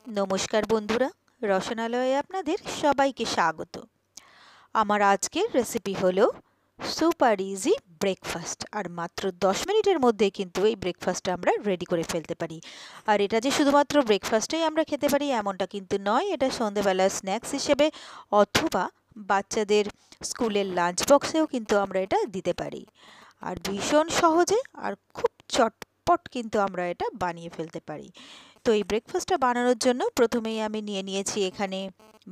নমস্কার বন্ধুরা, রসনালয়ে আপনাদের সবাইকে স্বাগত। আমার আজকের রেসিপি হলো সুপার ইজি ব্রেকফাস্ট। আর মাত্র 10 মিনিটের মধ্যে কিন্তু এই ব্রেকফাস্টটা আমরা রেডি করে ফেলতে পারি। আর এটা যে শুধুমাত্র ব্রেকফাস্টেই আমরা খেতে পারি এমনটা কিন্তু নয়, এটা সন্ধ্যেবেলা স্ন্যাক্স হিসেবে অথবা বাচ্চাদের স্কুলের লাঞ্চ বক্সেও কিন্তু আমরা এটা দিতে পারি। আর ভীষণ সহজে আর খুব চটপট কিন্তু আমরা এটা বানিয়ে ফেলতে পারি। তো এই ব্রেকফাস্টটা বানানোর জন্য প্রথমেই আমি নিয়ে নিয়েছি এখানে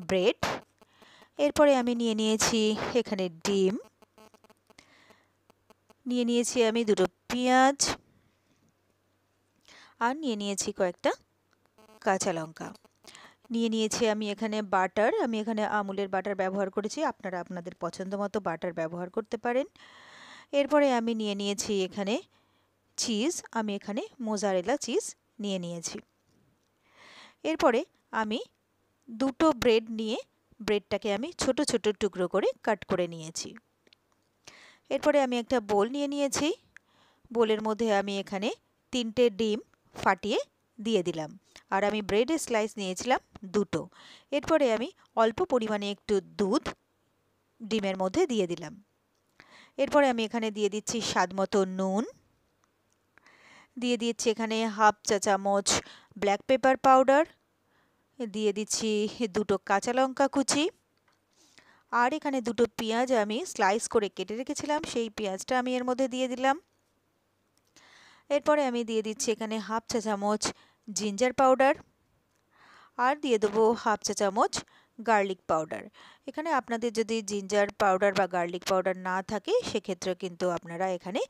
ব্রেড, এরপরে আমি নিয়ে নিয়েছি এখানে ডিম, নিয়ে নিয়েছি আমি দুটো পেঁয়াজ, আর নিয়ে নিয়েছি কয়েকটা কাঁচা লঙ্কা। নিয়ে নিয়েছি আমি এখানে বাটার, আমি এখানে আমুলের বাটার ব্যবহার করেছি, আপনারা আপনাদের পছন্দ মতো বাটার ব্যবহার করতে পারেন। এরপরে আমি নিয়ে নিয়েছি এখানে চিজ, আমি এখানে মোজারেলা চিজ নিয়ে নিয়েছি। এরপরে আমি দুটো ব্রেড নিয়ে ব্রেডটাকে আমি ছোট ছোট টুকরো করে কাট করে নিয়েছি। এরপরে আমি একটা বোল নিয়ে নিয়েছি, বোলের মধ্যে আমি এখানে 3টে ডিম ফাটিয়ে দিয়ে দিলাম, আর আমি ব্রেডের স্লাইস নিয়েছিলাম দুটো। এরপরে আমি অল্প পরিমাণে একটু দুধ ডিমের মধ্যে দিয়ে দিলাম। এরপরে আমি এখানে দিয়ে দিচ্ছি স্বাদমতো নুন, দিয়ে দিচ্ছি এখানে হাফ চা চামচ ব্ল্যাক পেপার পাউডার, দিয়ে দিচ্ছি দুটো কাঁচা লঙ্কা কুচি, আর এখানে দুটো পেঁয়াজ আমি স্লাইস করে কেটে রেখেছিলাম, সেই পেঁয়াজটা আমি এর মধ্যে দিয়ে দিলাম। এরপরে আমি দিয়ে দিচ্ছি এখানে হাফ চা চামচ জিঞ্জার পাউডার, আর দিয়ে দেবো হাফ চা চামচ গার্লিক পাউডার। এখানে আপনাদের যদি জিঞ্জার পাউডার বা গার্লিক পাউডার না থাকে সেক্ষেত্রে কিন্তু আপনারা এখানে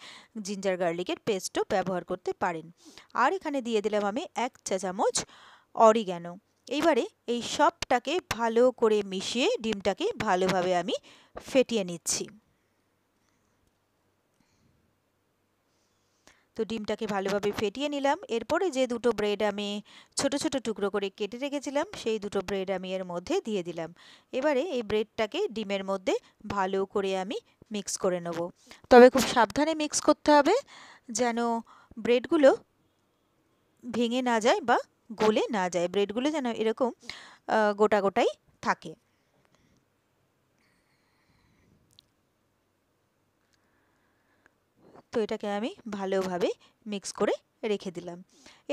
জিঞ্জার গার্লিকের পেস্টও ব্যবহার করতে পারেন। আর এখানে দিয়ে দিলাম আমি 1 চা চামচ অরিগ্যানো। এইবারে এই সবটাকে ভালো করে মিশিয়ে ডিমটাকে ভালোভাবে আমি ফেটিয়ে নিচ্ছি। তো ডিমটাকে ভালোভাবে ফেটিয়ে নিলাম। এরপরে যে দুটো ব্রেড আমি ছোট ছোট টুকরো করে কেটে রেখেছিলাম সেই দুটো ব্রেড আমি এর মধ্যে দিয়ে দিলাম। এবারে এই ব্রেডটাকে ডিমের মধ্যে ভালো করে আমি মিক্স করে নেব, তবে খুব সাবধানে মিক্স করতে হবে যেন ব্রেডগুলো ভেঙে না যায় বা গলে না যায়, ব্রেডগুলো যেন এরকম গোটা গোটাই থাকে। তো এটাকে আমি ভালোভাবে মিক্স করে রেখে দিলাম।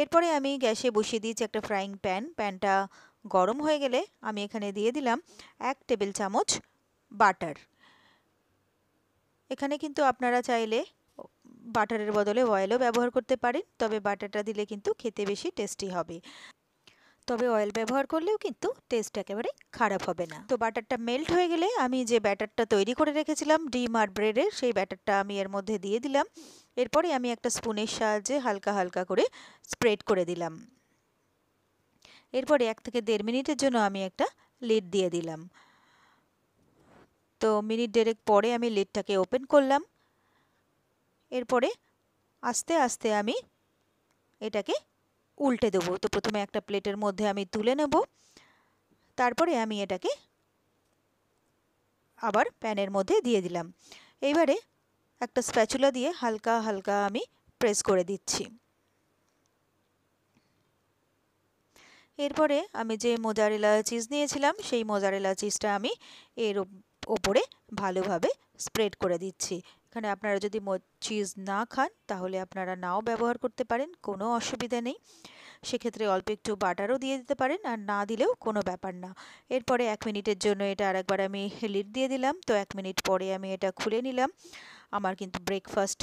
এরপরে আমি গ্যাসে বসিয়ে দিয়েছি একটা ফ্রাইং প্যান, প্যানটা গরম হয়ে গেলে আমি এখানে দিয়ে দিলাম 1 টেবিল চামচ বাটার। এখানে কিন্তু আপনারা চাইলে বাটারের বদলে অয়েলও ব্যবহার করতে পারেন, তবে বাটারটা দিলে কিন্তু খেতে বেশি টেস্টি হবে। তবে অয়েল ব্যবহার করলেও কিন্তু টেস্ট একেবারে খারাপ হবে না। তো বাটারটা মেল্ট হয়ে গেলে আমি যে ব্যাটারটা তৈরি করে রেখেছিলাম ডিম আর ব্রেডের, সেই ব্যাটারটা আমি এর মধ্যে দিয়ে দিলাম। এরপরে আমি একটা স্পুনের সাহায্যে হালকা হালকা করে স্প্রেড করে দিলাম। এরপরে 1 থেকে 1.5 মিনিটের জন্য আমি একটা লিড দিয়ে দিলাম। তো মিনিট 1.5 পরে আমি লিডটাকে ওপেন করলাম। এরপরে আস্তে আস্তে আমি এটাকে উল্টে দেবো। তো প্রথমে একটা প্লেটের মধ্যে আমি তুলে নেব, তারপরে আমি এটাকে আবার প্যানের মধ্যে দিয়ে দিলাম। এইবারে একটা স্প্যাচুলা দিয়ে হালকা হালকা আমি প্রেস করে দিচ্ছি। এরপরে আমি যে মোজারেলা চিজ নিয়েছিলাম সেই মোজারেলা চিজটা আমি এর ওপরে ভালোভাবে স্প্রেড করে দিচ্ছি। এখানে আপনারা যদি চিজ না খান তাহলে আপনারা নাও ব্যবহার করতে পারেন, কোনো অসুবিধা নেই। সেক্ষেত্রে অল্প একটু বাটারও দিয়ে দিতে পারেন, আর না দিলেও কোনো ব্যাপার না। এরপরে 1 মিনিটের জন্য এটা আরেকবার আমি লিড দিয়ে দিলাম। তো 1 মিনিট পরে আমি এটা খুলে নিলাম। আমার কিন্তু ব্রেকফাস্ট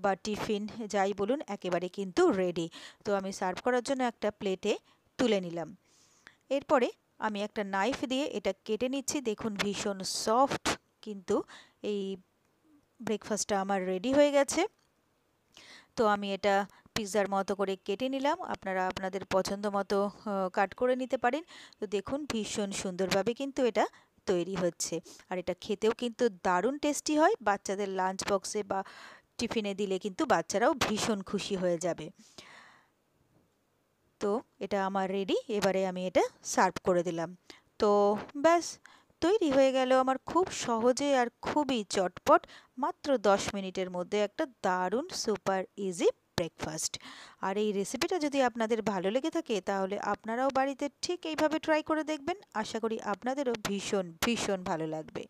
বা টিফিন যাই বলুন একেবারে কিন্তু রেডি। তো আমি সার্ভ করার জন্য একটা প্লেটে তুলে নিলাম। এরপরে আমি একটা নাইফ দিয়ে এটা কেটে নিচ্ছি। দেখুন ভীষণ সফট কিন্তু এই ব্রেকফাস্টটা আমার রেডি হয়ে গেছে। তো আমি এটা পিৎজার মতো করে কেটে নিলাম, আপনারা আপনাদের পছন্দ মতো কাট করে নিতে পারেন। তো দেখুন ভীষণ সুন্দরভাবে কিন্তু এটা তৈরি হচ্ছে, আর এটা খেতেও কিন্তু দারুণ টেস্টি হয়। বাচ্চাদের লাঞ্চ বক্সে বা টিফিনে দিলে কিন্তু বাচ্চারাও ভীষণ খুশি হয়ে যাবে। তো এটা আমার রেডি, এবারে আমি এটা সার্ভ করে দিলাম। তো ব্যাস তৈরি হয়ে গেল আমার খুব সহজে আর খুবই চটপট মাত্র 10 মিনিটের মধ্যে একটা দারুণ সুপার ইজি ব্রেকফাস্ট। আর এই রেসিপিটা যদি আপনাদের ভালো লেগে থাকে তাহলে আপনারাও বাড়িতে ঠিক এইভাবে ট্রাই করে দেখবেন। আশা করি আপনাদেরও ভীষণ ভীষণ ভালো লাগবে।